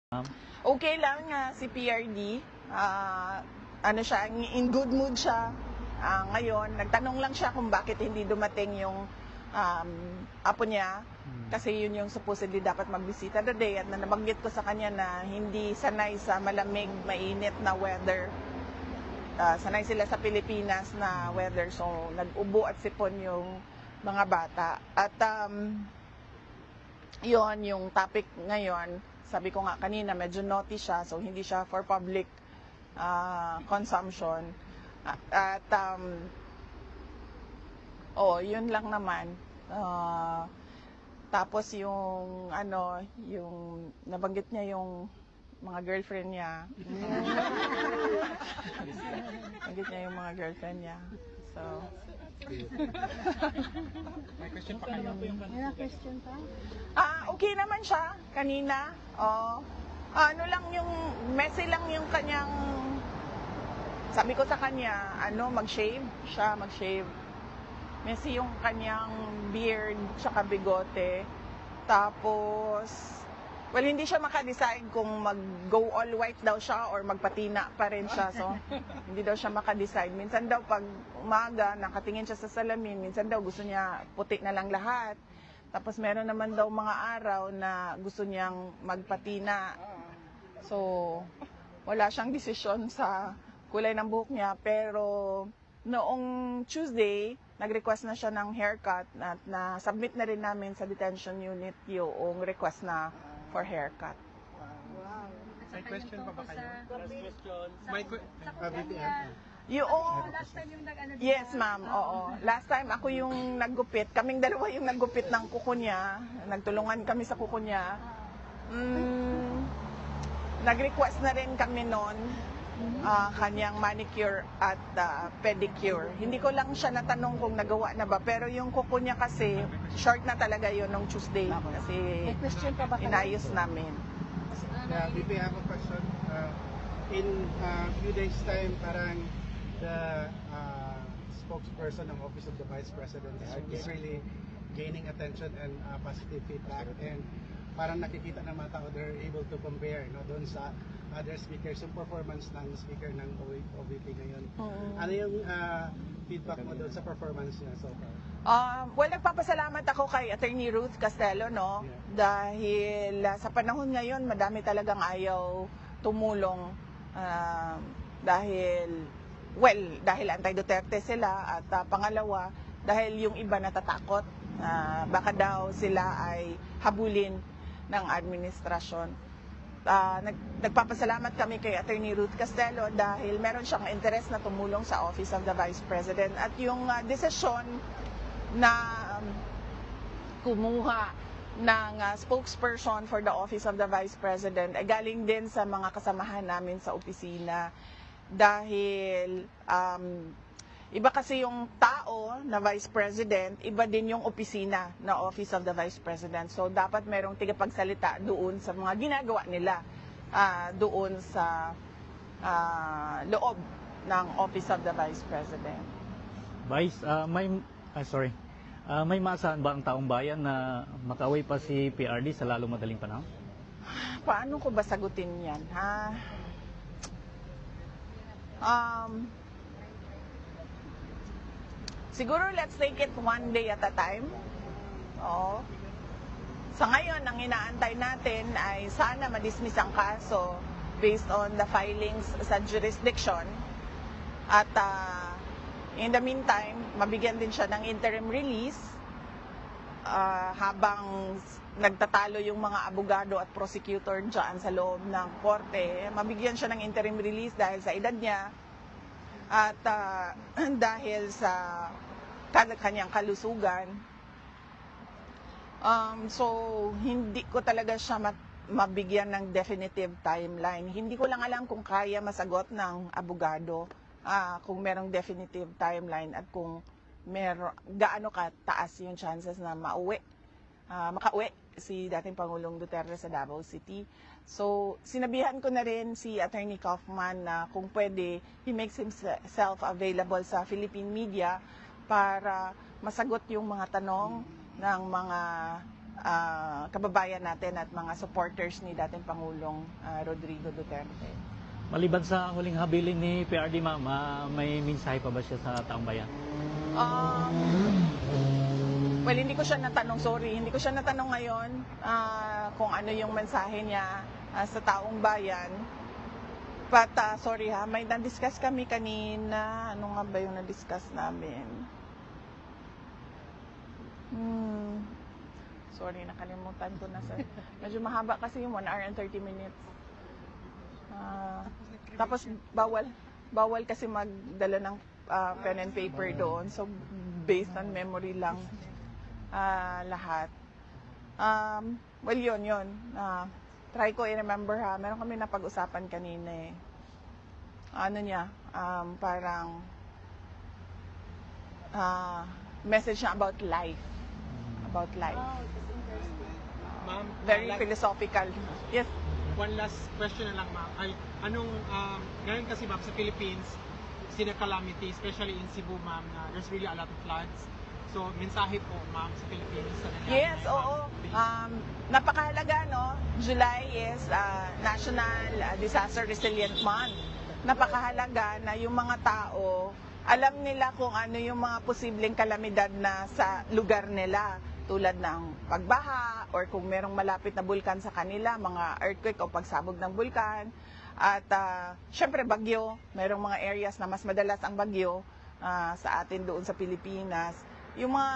Okay lang si PRD. Ano siya, in good mood siya. Ngayon, nagtanong lang siya kung bakit hindi dumating yung apo niya. Kasi yun yung supposedly dapat magbisita today. At nabanggit ko sa kanya na hindi sanay sa malamig, mainit na weather. Sanay sila sa Pilipinas na weather. So, nag-ubo at sipon yung mga bata. At yon yung topic ngayon. Sabi ko nga kanina, medyo naughty siya, so hindi siya for public consumption. At, yun lang naman. Tapos yung, yung nabanggit niya yung mga girlfriend niya. Nabanggit niya yung mga girlfriend niya. So, may question pa kayo. May question pa? Okay naman siya kanina. Ano lang yung messy lang yung kanyang, sabi ko sa kanya, mag-shave siya, mag-shave. Messy yung kanyang beard tsaka bigote. Tapos well, hindi siya maka-decide kung mag-go all white daw siya or magpatina pa rin siya. So, hindi daw siya maka-decide. Minsan daw pag umaga, nakatingin siya sa salamin, minsan daw gusto niya puti na lang lahat. Tapos meron naman daw mga araw na gusto niyang magpatina. So, wala siyang desisyon sa kulay ng buhok niya. Pero noong Tuesday, nag-request na siya ng haircut at na-submit na rin namin sa detention unit yung request na for haircut. Wow. May question pa ba kayo? Last question. May Sa kuya, last time yung Yes, ma'am. Oo. Last time ako yung naggupit. Kaming dalawa yung naggupit ng kuko niya. Nagtulungan kami sa kuko niya. Nag-request na rin kami noon kanyang manicure at pedicure. Hindi ko lang siya natanong kung nagawa na ba. Pero yung kuko niya kasi, short na talaga yun nung Tuesday. Kasi May question pa ba kayo? inayos namin. VP, I have a question. In a few days time, parang the spokesperson ng Office of the Vice President is really gaining attention and positive feedback, and parang nakikita ng mga tao they're able to compare doon sa other speakers, yung performance ng speaker ng OVP ngayon. Ano yung feedback mo doon sa performance niya so far? Well, nagpapasalamat ako kay Attorney Ruth Castelo, no? Dahil sa panahon ngayon, madami talagang ayaw tumulong dahil anti-Duterte sila, at pangalawa, dahil yung iba natatakot, baka daw sila ay habulin ng administrasyon. Nagpapasalamat kami kay Attorney Ruth Castelo dahil meron siyang interes na tumulong sa Office of the Vice President, at yung desisyon na kumuha ng spokesperson for the Office of the Vice President ay galing din sa mga kasamahan namin sa opisina. Dahil iba kasi yung tao na Vice President, iba din yung opisina na Office of the Vice President. So dapat merong tigapagsalita doon sa mga ginagawa nila doon sa loob ng Office of the Vice President. Vice, may maasahan ba ang taong bayan na makauwi pa si PRD sa lalong madaling panahon? Paano ko ba sagutin yan, ha? Siguro let's take it one day at a time. Oo. Sa ngayon, ang inaantay natin ay sana madismiss ang kaso based on the filings sa jurisdiction. At in the meantime, mabigyan din siya ng interim release habang nagtatalo yung mga abogado at prosecutor dyan sa loob ng korte. Mabigyan siya ng interim release dahil sa edad niya at dahil sa kanyang kalusugan. So, hindi ko talaga siya mabigyan ng definitive timeline. Hindi ko lang alam kung kaya masagot ng abogado kung merong definitive timeline at kung gaano kataas yung chances na makauwi si dating Pangulong Duterte sa Davao City. So, sinabihan ko na rin si Attorney Kaufman na kung pwede, he makes himself available sa Philippine media para masagot yung mga tanong ng mga kababayan natin at mga supporters ni dating Pangulong Rodrigo Duterte. Maliban sa huling habilin ni PRD, ma'am, may mensahe pa ba siya sa taong bayan? Well, hindi ko siya natanong, sorry. Hindi ko siya natanong ngayon kung ano yung mensahe niya sa taong bayan. But, sorry ha, may na-discuss kami kanina. Ano nga ba yung na-discuss namin? Sorry, nakalimutan ko na. Medyo mahaba kasi yung 1 hour and 30 minutes. Tapos, bawal kasi magdala ng pen and paper doon. So, based on memory lang lahat. Well, yun. Try ko i-remember ha. Meron kami napag-usapan kanina eh. Ano niya, parang message niya about life. About life. Oh, that's interesting. Ma'am, Very philosophical. Yes. one last question na lang, ma'am. Ay, ngayon kasi, ma'am, sa Philippines, calamity, especially in Cebu, ma'am, na there's really a lot of floods. So, mensahe po, ma'am, sa Philippines. Sa nangyari Yes, ngayon, oo. ma'am. Napakahalaga, no? July is National Disaster Resilient Month. Napakahalaga na yung mga tao, alam nila kung ano yung mga posibleng kalamidad na sa lugar nila. Tulad ng pagbaha or kung merong malapit na bulkan sa kanila, mga earthquake o pagsabog ng bulkan. At syempre bagyo, merong mga areas na mas madalas ang bagyo sa atin doon sa Pilipinas. Yung mga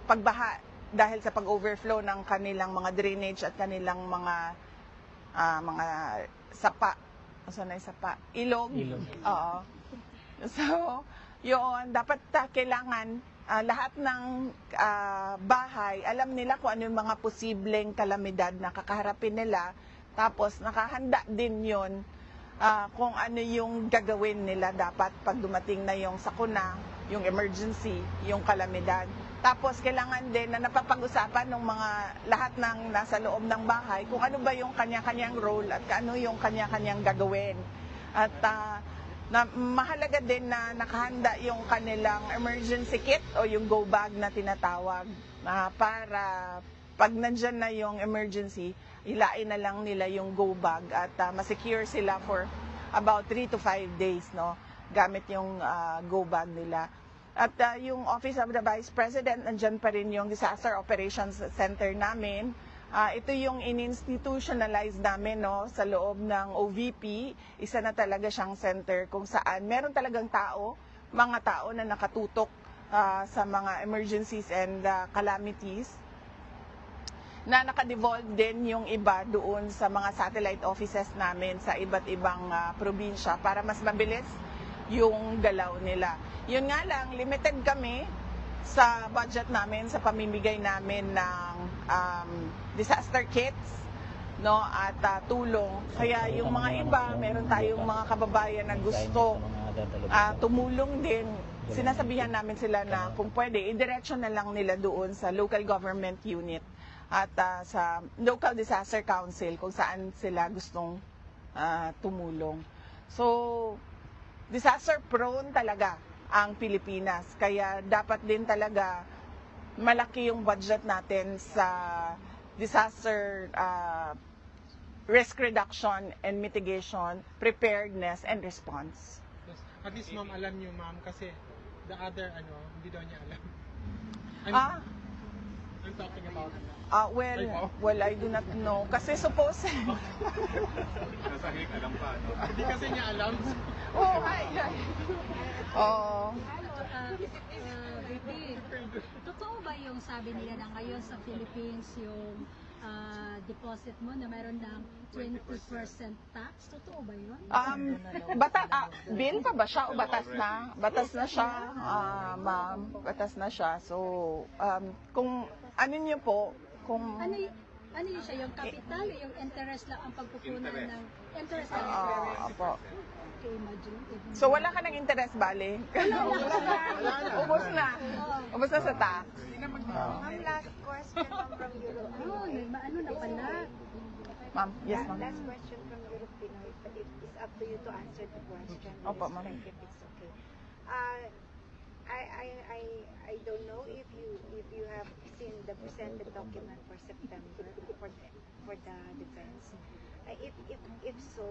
pagbaha dahil sa pag-overflow ng kanilang mga drainage at kanilang mga sapa. Saan na yung sapa? Ilog. Oo. So, yun, dapat kailangan lahat ng bahay, alam nila kung ano yung mga posibleng kalamidad na kakaharapin nila. Tapos, nakahanda din yun kung ano yung gagawin nila dapat pag dumating na yung sakuna, yung emergency, yung kalamidad. Tapos, kailangan din na napapag-usapan ng mga lahat ng nasa loob ng bahay kung ano ba yung kanya-kanyang role at ano yung kanya-kanyang gagawin. At na mahalaga din na nakahanda yung kanilang emergency kit o yung go bag na tinatawag para pag nandyan na yung emergency, ilain na lang nila yung go bag at masecure sila for about 3 to 5 days, no, gamit yung go bag nila. At yung Office of the Vice President, nandyan pa rin yung Disaster Operations Center namin. Ito yung in-institutionalize namin, no, sa loob ng OVP. Isa na talaga siyang center kung saan meron talagang mga tao na nakatutok sa mga emergencies and calamities, na nakadevolve din yung iba doon sa mga satellite offices namin sa iba't ibang probinsya para mas mabilis yung galaw nila. Yun nga lang, limited kami sa budget namin, sa pamimigay namin ng disaster kits, no, at tulong. Kaya yung mga iba, meron tayong mga kababayan na gusto tumulong din. Sinasabihan namin sila na kung pwede, idiretso na lang nila doon sa local government unit at sa local disaster council kung saan sila gustong tumulong. So, disaster prone talaga ang Pilipinas. Kaya dapat din talaga malaki yung budget natin sa disaster risk reduction and mitigation, preparedness, and response. Yes. At least, ma'am, alam niyo, ma'am, kasi the other, hindi daw niya alam. I'm talking about Well, I do not know. Kasi suppose... Nasa hik, alam pa, no? Hindi kasi niya alam. Oh, hi. VP, totoo ba yung sabi nila na ngayon sa Philippines yung deposit mo na mayroon ng 20% tax? Totoo ba yun? Bill pa ba siya o batas na? Batas na siya, ma'am. Batas na siya. So, kung ano niyo po, kung... Ano yun siya? Yung capital, yung interest lang ang pagpupunan ng interest lang. Opo. Okay, imagine. So, wala ka ng interest, bali? Ubos na. Ubos na sa tax. Ma'am, last question from Europe. Ano na pala? Ma'am, yes, ma'am. Last question from Europe Pinoy, but it is up to you to answer the question. Opo, ma'am. If it's okay. I don't know if you have seen the presented document for September for the defense. If so,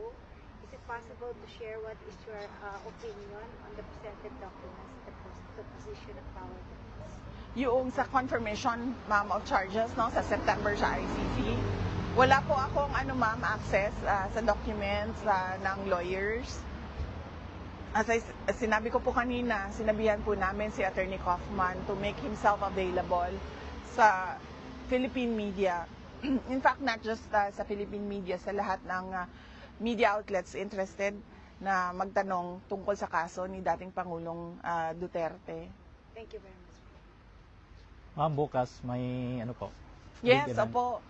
is it possible to share what is your opinion on the presented documents, the position of power defense? Yung sa confirmation, ma'am, of charges, no, sa September sa ICC, wala po akong ma'am, access sa documents ng lawyers. As sinabi ko po kanina, sinabihan po namin si Attorney Kaufman to make himself available sa Philippine media. In fact, not just sa Philippine media, sa lahat ng media outlets interested na magtanong tungkol sa kaso ni dating Pangulong Duterte. Thank you very much. Ma'am, bukas may ano po? Yes, big event. opo.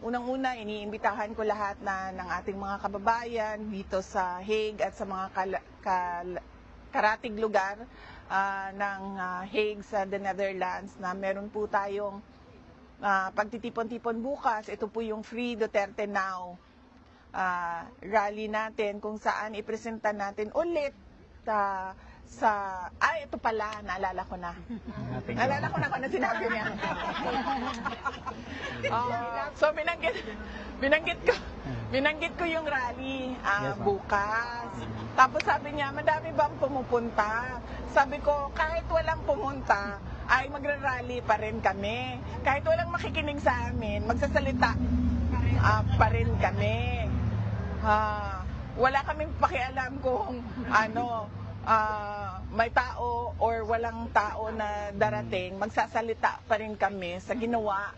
Unang-una, iniimbitahan ko lahat ng ating mga kababayan dito sa Hague at sa mga karatig lugar ng Hague sa the Netherlands na meron po tayong pagtitipon-tipon bukas. Ito po yung Free Duterte Now rally natin kung saan ipresenta natin ulit ito pala, naalala ko na. Naalala ko na kung ano sinabi niya. So, binanggit ko yung rally Yes, ma'am. bukas. Tapos sabi niya, madami bang pumupunta? Sabi ko, kahit walang pumunta, ay magra-rally pa rin kami. Kahit walang makikinig sa amin, magsasalita pa rin kami. Wala kaming pakialam kung may tao or walang tao na darating, magsasalita pa rin kami sa ginawa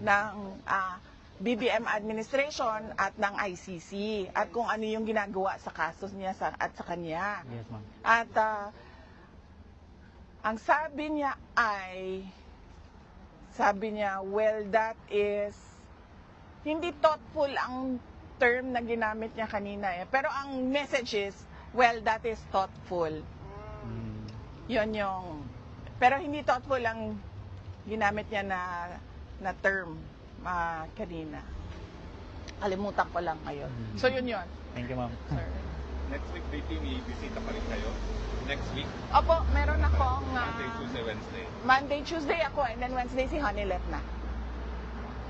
ng BBM administration at ng ICC at kung ano yung ginagawa sa kasos niya at sa kanya. Yes, ma'am. At ang sabi niya, well, that is, hindi thoughtful ang term na ginamit niya kanina eh. Pero ang message is, well, that is thoughtful. Yun yung, pero hindi thoughtful ang ginamit niya na term kanina. Kalimutan ko lang ngayon. So yun. Thank you, ma'am. Sir. Next week, BP, may bisita pa rin kayo. Next week, Opo, meron akong Monday, Tuesday, Wednesday. Monday, Tuesday ako and then Wednesday si Hanilet na.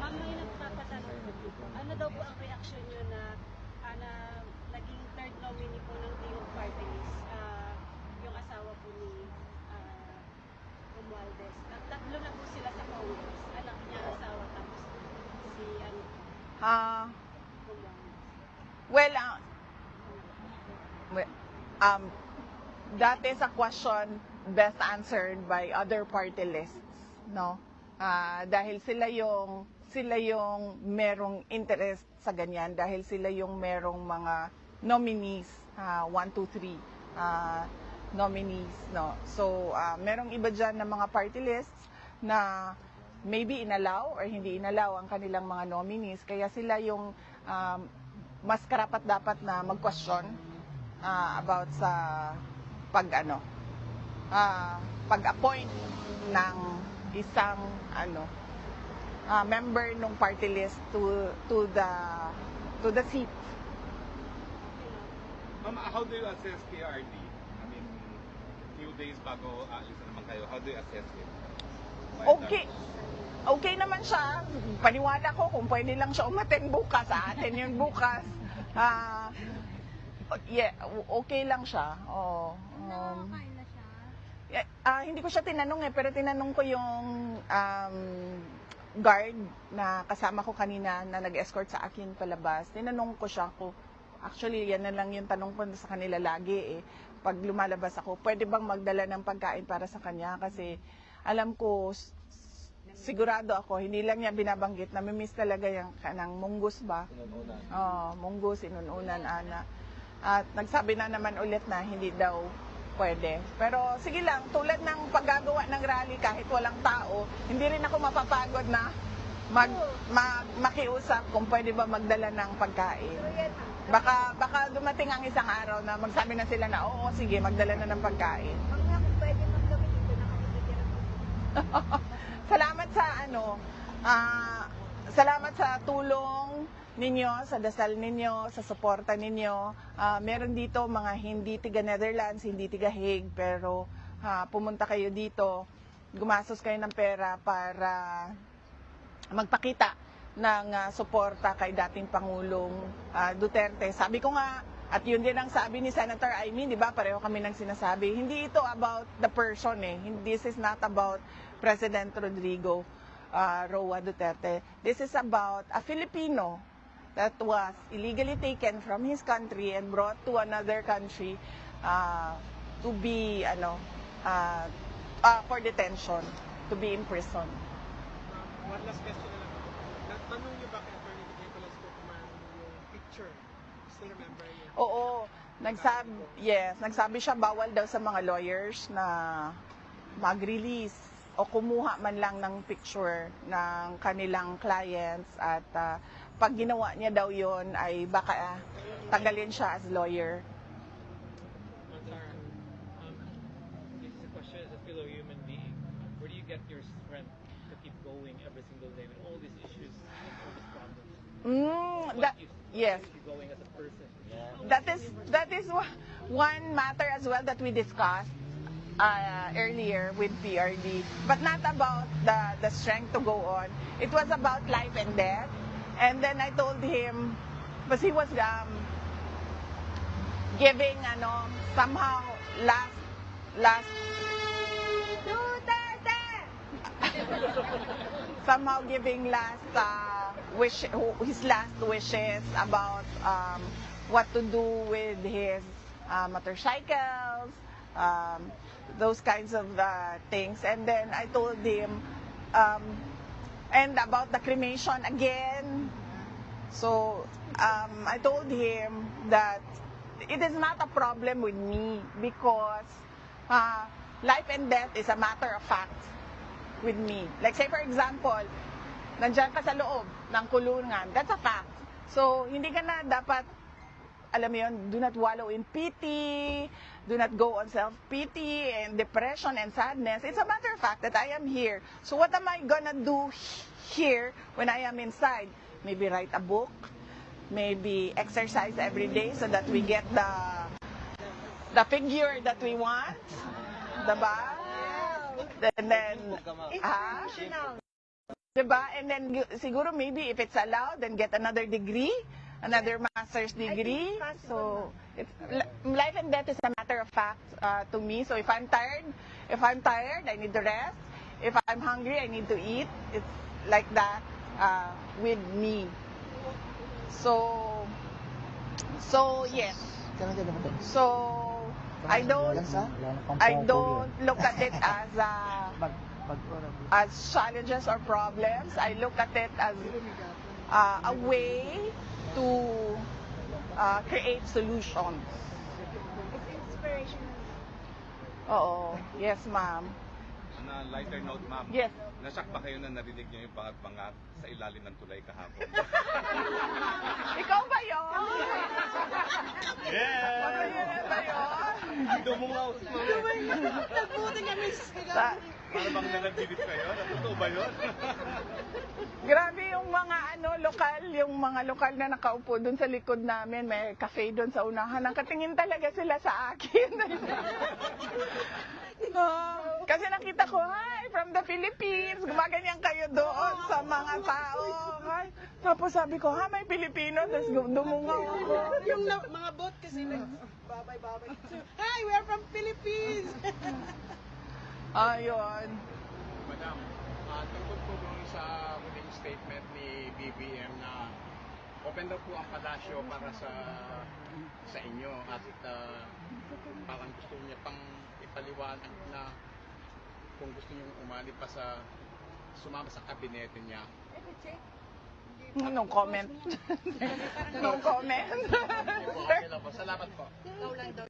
Ma'am, may nagpapatanong po dito. Ano daw po ang reaksyon nyo na naging third nominee po ng Dilog Party List, yung asawa po ni Romualdez. Tatlo na po sila sa Congress. Anak niya, asawa, tapos si Romualdez. That is a question best answered by other party lists, no? Dahil sila yung merong interest sa ganyan, dahil sila yung merong mga nominees, 1, 2, 3 nominees, no? So, merong iba dyan na mga party lists na maybe inalaw or hindi inalaw ang kanilang mga nominees, kaya sila yung mas karapat dapat na mag-question about sa pag-appoint ng isang member ng party list to the seat. Ma'am, how do you assess PRD? I mean, few days bago alis na naman kayo, how do you assess it? Okay naman siya. Paniwala ko kung pwede lang siya umaten bukas, atin yun bukas. Okay lang siya. Nakakain na siya. Hindi ko siya tinanong pero tinanong ko yung guard na kasama ko kanina na nag-escort sa akin palabas. Tinanong ko siya actually yan na lang yung tanong ko sa kanila lagi pag lumalabas ako, pwede bang magdala ng pagkain para sa kanya kasi alam ko, sigurado ako, hindi lang niya binabanggit, namimiss talaga yung kanang munggus ba? Munggus, inununan, ana. At nagsabi na naman ulit na hindi daw pwede. Pero sige lang, tulad ng paggagawa ng rally kahit walang tao, hindi rin ako mapapagod na makiusap kung pwede ba magdala ng pagkain. Baka dumating ang isang araw na magsabi na sila na, oo, sige, magdala na ng pagkain. Pag nga kung pwede magkawin dito, nakakabigyan ako. Salamat sa tulong ninyo, sa dasal ninyo, sa suporta ninyo. Meron dito mga hindi tiga Netherlands, hindi tiga Hague, pero pumunta kayo dito, gumastos kayo ng pera para magpakita ng suporta kay dating Pangulong Duterte. Sabi ko nga, at yun din ang sabi ni Senator Amy, di ba? Pareho kami nang sinasabi. Hindi ito about the person eh. This is not about President Rodrigo Roa Duterte. This is about a Filipino that was illegally taken from his country and brought to another country to be, for detention, to be imprisoned. One last question na lang. Natanong niyo ba kay Attorney Nicolas Tucman yung picture? Still remember yun? Oo, nagsabi siya bawal daw sa mga lawyers na mag-release o kumuha man lang ng picture ng kanilang clients at pag ginawa niya daw yon ay baka tanggalin siya as lawyer. Sarah, this is a question as a fellow human being. Where do you get your strength to keep going every single day with all these issues and all these problems? Yes. Keep going as a person. That is one matter as well that we discussed earlier with PRD, but not about the strength to go on. It was about life and death. And then I told him, because he was giving somehow last somehow giving his last wishes about what to do with his motorcycles, those kinds of things. And then I told him, and about the cremation again. So I told him that it is not a problem with me because life and death is a matter of fact with me. Like say for example, nandyan ka sa loob ng kulungan, that's a fact. So hindi ka na dapat, alam mo yun, do not wallow in pity, do not go on self-pity and depression and sadness. It's a matter of fact that I am here. So what am I gonna do here when I am inside? Maybe write a book, maybe exercise every day so that we get the figure that we want, diba? And then, diba? And then siguro maybe if it's allowed, then get another degree, another master's degree. So life and death is a matter of fact to me. So if I'm tired, I need to rest. If I'm hungry, I need to eat. It's like that with me. So yes. So I don't look at it as challenges or problems. I look at it as a way to create solutions. It's inspirational. Oo. Yes, ma'am. On a lighter note, ma'am. Yes. Nasyak ba kayo na narinig niyo yung bangat-bangat sa ilalim ng tulay kahapon? Ikaw ba yun? Yeah! Ba yun? Dumungaw si ma'am. Nagbuti kami Para bang nanaginip kayo? Totoo ba yun? Grabe yung mga lokal na nakaupo doon sa likod namin, may cafe doon sa unahan. Nakatingin talaga sila sa akin. Kasi nakita ko, hi, from the Philippines. Gumaganyan kayo doon sa mga tao. Hi. Tapos sabi ko, ha, may Pilipino. Tapos dumungaw ako. Yung mga bot kasi babay. Hi, we are from Philippines! Ayun. Madam, tungkol po doon sa huling statement ni BBM na open daw po ang palasyo para sa inyo at parang gusto niya pang ipaliwanag na kung gusto niyo umali pa sumama sa kabinete niya. No comment. No comment. Okay lang po. Salamat po.